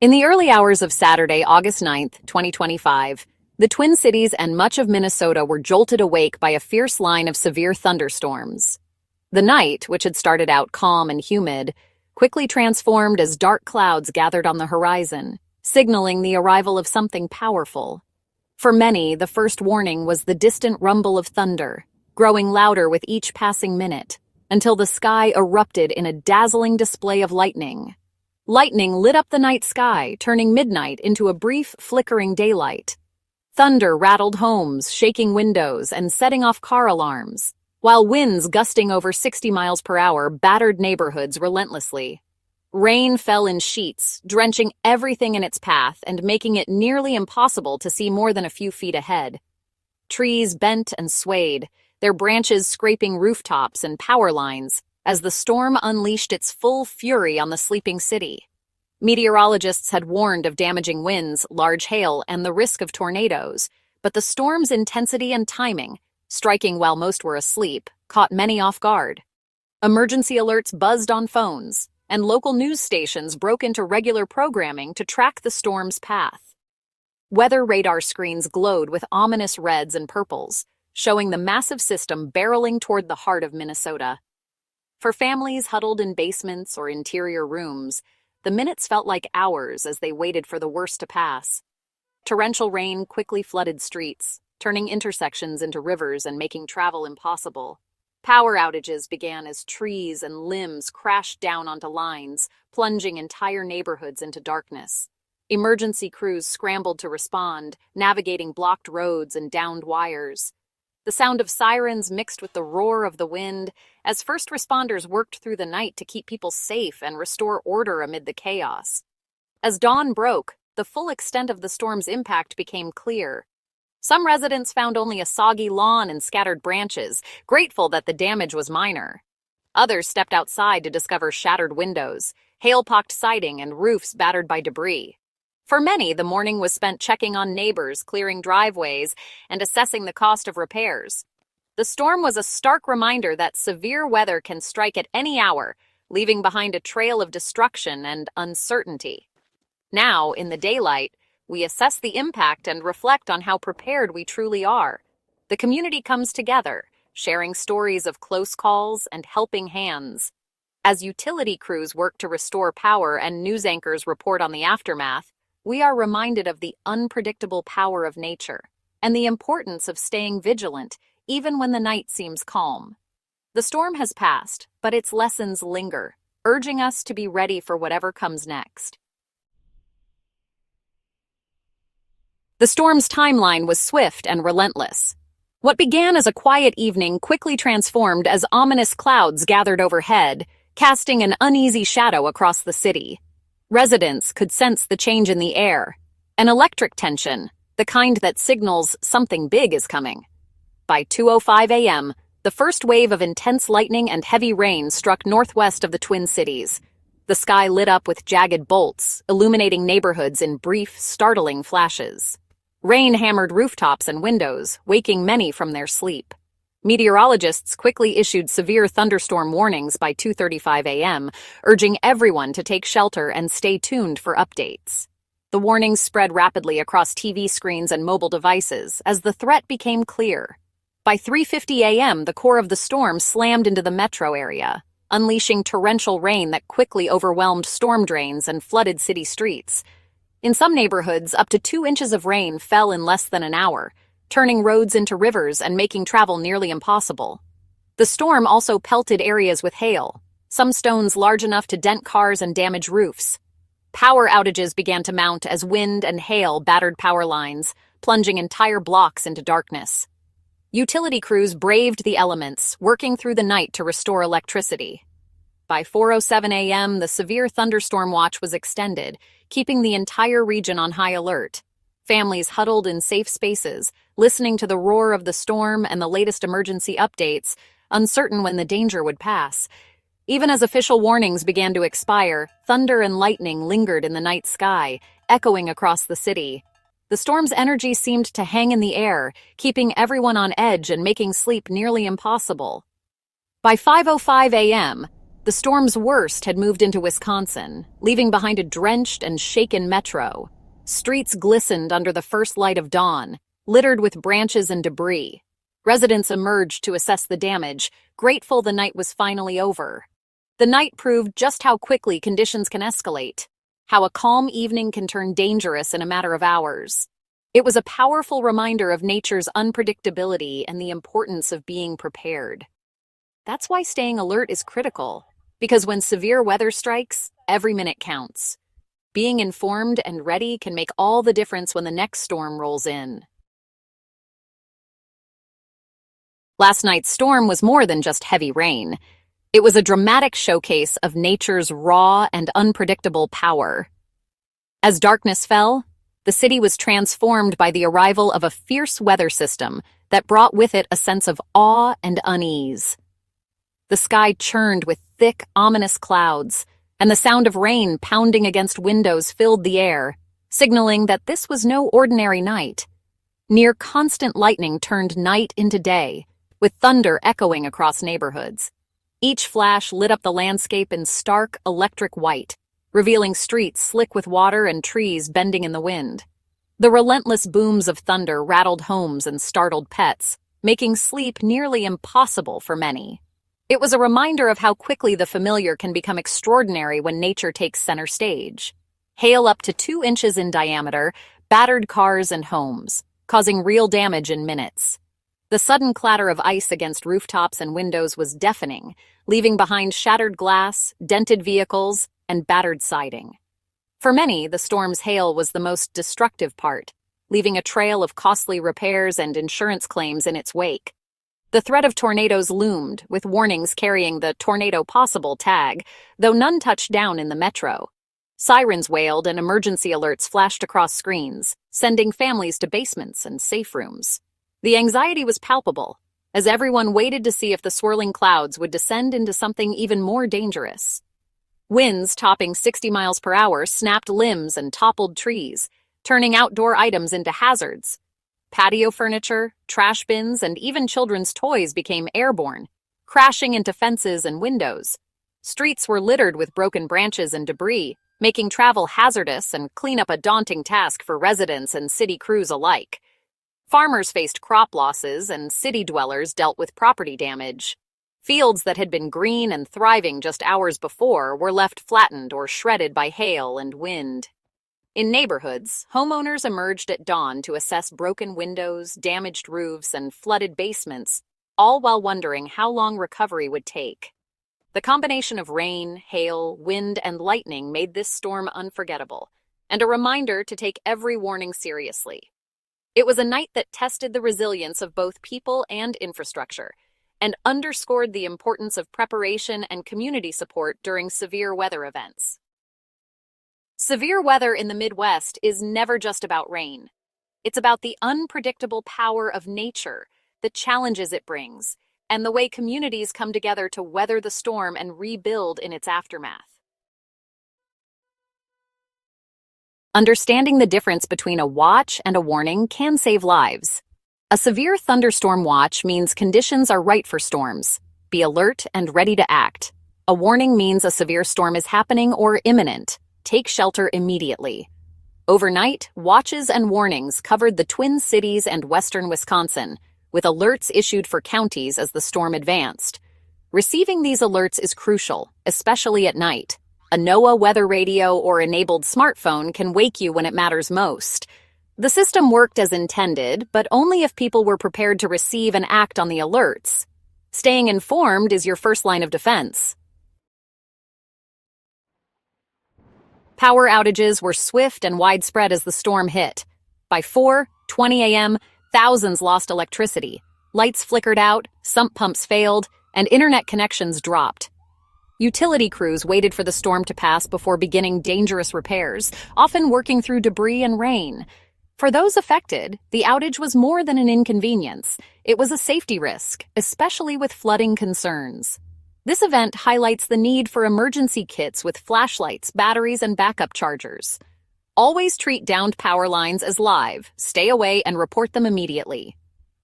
In the early hours of Saturday, August 9th, 2025, the Twin Cities and much of Minnesota were jolted awake by a fierce line of severe thunderstorms. The night, which had started out calm and humid, quickly transformed as dark clouds gathered on the horizon, signaling the arrival of something powerful. For many, the first warning was the distant rumble of thunder, growing louder with each passing minute, until the sky erupted in a dazzling display of lightning. Lightning lit up the night sky, turning midnight into a brief, flickering daylight. Thunder rattled homes, shaking windows, and setting off car alarms, while winds gusting over 60 miles per hour battered neighborhoods relentlessly. Rain fell in sheets, drenching everything in its path and making it nearly impossible to see more than a few feet ahead. Trees bent and swayed, their branches scraping rooftops and power lines, as the storm unleashed its full fury on the sleeping city. Meteorologists had warned of damaging winds, large hail, and the risk of tornadoes, but the storm's intensity and timing, striking while most were asleep, caught many off guard. Emergency alerts buzzed on phones, and local news stations broke into regular programming to track the storm's path. Weather radar screens glowed with ominous reds and purples, showing the massive system barreling toward the heart of Minnesota. For families huddled in basements or interior rooms, the minutes felt like hours as they waited for the worst to pass. Torrential rain quickly flooded streets, turning intersections into rivers and making travel impossible. Power outages began as trees and limbs crashed down onto lines, plunging entire neighborhoods into darkness. Emergency crews scrambled to respond, navigating blocked roads and downed wires. The sound of sirens mixed with the roar of the wind as first responders worked through the night to keep people safe and restore order amid the chaos. As dawn broke, the full extent of the storm's impact became clear. Some residents found only a soggy lawn and scattered branches, grateful that the damage was minor. Others stepped outside to discover shattered windows, hail-pocked siding, and roofs battered by debris. For many, the morning was spent checking on neighbors, clearing driveways, and assessing the cost of repairs. The storm was a stark reminder that severe weather can strike at any hour, leaving behind a trail of destruction and uncertainty. Now, in the daylight, we assess the impact and reflect on how prepared we truly are. The community comes together, sharing stories of close calls and helping hands. As utility crews work to restore power and news anchors report on the aftermath, we are reminded of the unpredictable power of nature and the importance of staying vigilant even when the night seems calm. The storm has passed, but its lessons linger, urging us to be ready for whatever comes next. The storm's timeline was swift and relentless. What began as a quiet evening quickly transformed as ominous clouds gathered overhead, casting an uneasy shadow across the city. Residents could sense the change in the air, an electric tension, the kind that signals something big is coming. By 2:05 a.m., the first wave of intense lightning and heavy rain struck northwest of the Twin Cities. The sky lit up with jagged bolts, illuminating neighborhoods in brief, startling flashes. Rain hammered rooftops and windows, waking many from their sleep. Meteorologists quickly issued severe thunderstorm warnings by 2:35 a.m., urging everyone to take shelter and stay tuned for updates. The warnings spread rapidly across TV screens and mobile devices as the threat became clear. By 3:50 a.m., the core of the storm slammed into the metro area, unleashing torrential rain that quickly overwhelmed storm drains and flooded city streets. In some neighborhoods, up to 2 inches of rain fell in less than an hour, turning roads into rivers and making travel nearly impossible. The storm also pelted areas with hail, some stones large enough to dent cars and damage roofs. Power outages began to mount as wind and hail battered power lines, plunging entire blocks into darkness. Utility crews braved the elements, working through the night to restore electricity. By 4:07 a.m., the severe thunderstorm watch was extended, keeping the entire region on high alert. Families huddled in safe spaces, listening to the roar of the storm and the latest emergency updates, uncertain when the danger would pass. Even as official warnings began to expire, thunder and lightning lingered in the night sky, echoing across the city. The storm's energy seemed to hang in the air, keeping everyone on edge and making sleep nearly impossible. By 5:05 a.m., the The storm's worst had moved into Wisconsin, leaving behind a drenched and shaken metro. Streets glistened under the first light of dawn, littered with branches and debris. Residents emerged to assess the damage, grateful the night was finally over. The night proved just how quickly conditions can escalate, how a calm evening can turn dangerous in a matter of hours. It was a powerful reminder of nature's unpredictability and the importance of being prepared. That's why staying alert is critical, because when severe weather strikes, every minute counts. Being informed and ready can make all the difference when the next storm rolls in. Last night's storm was more than just heavy rain. It was a dramatic showcase of nature's raw and unpredictable power. As darkness fell, the city was transformed by the arrival of a fierce weather system that brought with it a sense of awe and unease. The sky churned with thick, ominous clouds, and the sound of rain pounding against windows filled the air, signaling that this was no ordinary night. Near constant lightning turned night into day, with thunder echoing across neighborhoods. Each flash lit up the landscape in stark, electric white, revealing streets slick with water and trees bending in the wind. The relentless booms of thunder rattled homes and startled pets, making sleep nearly impossible for many. It was a reminder of how quickly the familiar can become extraordinary when nature takes center stage. Hail up to 2 inches in diameter battered cars and homes, causing real damage in minutes. The sudden clatter of ice against rooftops and windows was deafening, leaving behind shattered glass, dented vehicles, and battered siding. For many, the storm's hail was the most destructive part, leaving a trail of costly repairs and insurance claims in its wake. The threat of tornadoes loomed, with warnings carrying the "tornado possible" tag, though none touched down in the metro. Sirens wailed and emergency alerts flashed across screens, sending families to basements and safe rooms. The anxiety was palpable, as everyone waited to see if the swirling clouds would descend into something even more dangerous. Winds topping 60 miles per hour snapped limbs and toppled trees, turning outdoor items into hazards. Patio furniture, trash bins, and even children's toys became airborne, crashing into fences and windows. Streets were littered with broken branches and debris, making travel hazardous and cleanup a daunting task for residents and city crews alike. Farmers faced crop losses, and city dwellers dealt with property damage. Fields that had been green and thriving just hours before were left flattened or shredded by hail and wind. In neighborhoods, homeowners emerged at dawn to assess broken windows, damaged roofs, and flooded basements, all while wondering how long recovery would take. The combination of rain, hail, wind, and lightning made this storm unforgettable, and a reminder to take every warning seriously. It was a night that tested the resilience of both people and infrastructure, and underscored the importance of preparation and community support during severe weather events. Severe weather in the Midwest is never just about rain. It's about the unpredictable power of nature, the challenges it brings, and the way communities come together to weather the storm and rebuild in its aftermath. Understanding the difference between a watch and a warning can save lives. A severe thunderstorm watch means conditions are right for storms. Be alert and ready to act. A warning means a severe storm is happening or imminent. Take shelter immediately. Overnight, watches and warnings covered the Twin Cities and western Wisconsin, with alerts issued for counties as the storm advanced. Receiving these alerts is crucial, especially at night. A NOAA weather radio or enabled smartphone can wake you when it matters most. The system worked as intended, but only if people were prepared to receive and act on the alerts. Staying informed is your first line of defense. Power outages were swift and widespread as the storm hit. By 4:20 a.m., thousands lost electricity. Lights flickered out, sump pumps failed, and internet connections dropped. Utility crews waited for the storm to pass before beginning dangerous repairs, often working through debris and rain. For those affected, the outage was more than an inconvenience. It was a safety risk, especially with flooding concerns. This event highlights the need for emergency kits with flashlights, batteries, and backup chargers. Always treat downed power lines as live, stay away, and report them immediately.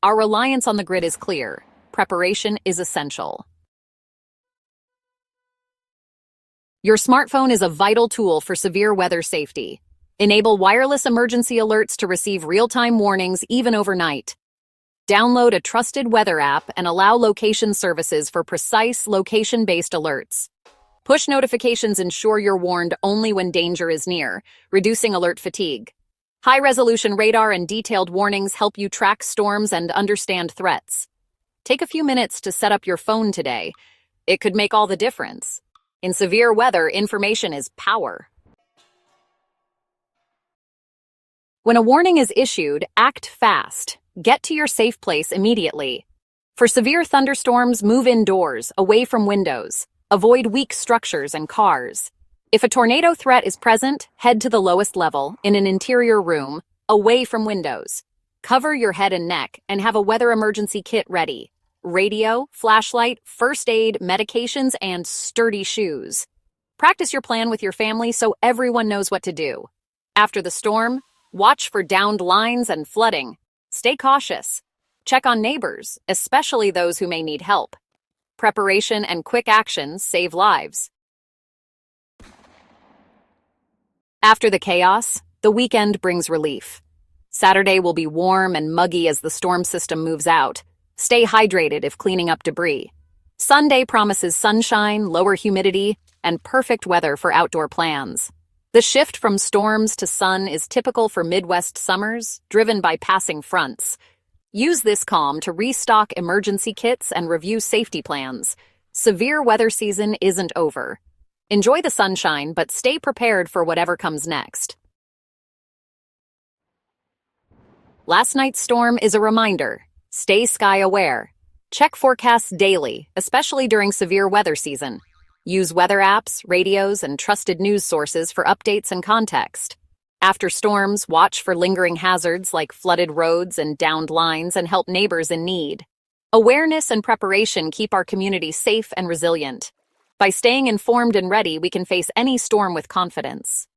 Our reliance on the grid is clear. Preparation is essential. Your smartphone is a vital tool for severe weather safety. Enable wireless emergency alerts to receive real-time warnings even overnight. Download a trusted weather app and allow location services for precise, location-based alerts. Push notifications ensure you're warned only when danger is near, reducing alert fatigue. High-resolution radar and detailed warnings help you track storms and understand threats. Take a few minutes to set up your phone today. It could make all the difference. In severe weather, information is power. When a warning is issued, act fast. Get to your safe place immediately. For severe thunderstorms, move indoors, away from windows. Avoid weak structures and cars. If a tornado threat is present, head to the lowest level, in an interior room, away from windows. Cover your head and neck and have a weather emergency kit ready. Radio, flashlight, first aid, medications, and sturdy shoes. Practice your plan with your family so everyone knows what to do. After the storm, watch for downed lines and flooding. Stay cautious. Check on neighbors, especially those who may need help. Preparation and quick actions save lives. After the chaos, the weekend brings relief. Saturday will be warm and muggy as the storm system moves out. Stay hydrated if cleaning up debris. Sunday promises sunshine, lower humidity, and perfect weather for outdoor plans. The shift from storms to sun is typical for Midwest summers, driven by passing fronts. Use this calm to restock emergency kits and review safety plans. Severe weather season isn't over. Enjoy the sunshine, but stay prepared for whatever comes next. Last night's storm is a reminder. Stay sky aware. Check forecasts daily, especially during severe weather season. Use weather apps, radios, and trusted news sources for updates and context. After storms, watch for lingering hazards like flooded roads and downed lines and help neighbors in need. Awareness and preparation keep our community safe and resilient. By staying informed and ready, we can face any storm with confidence.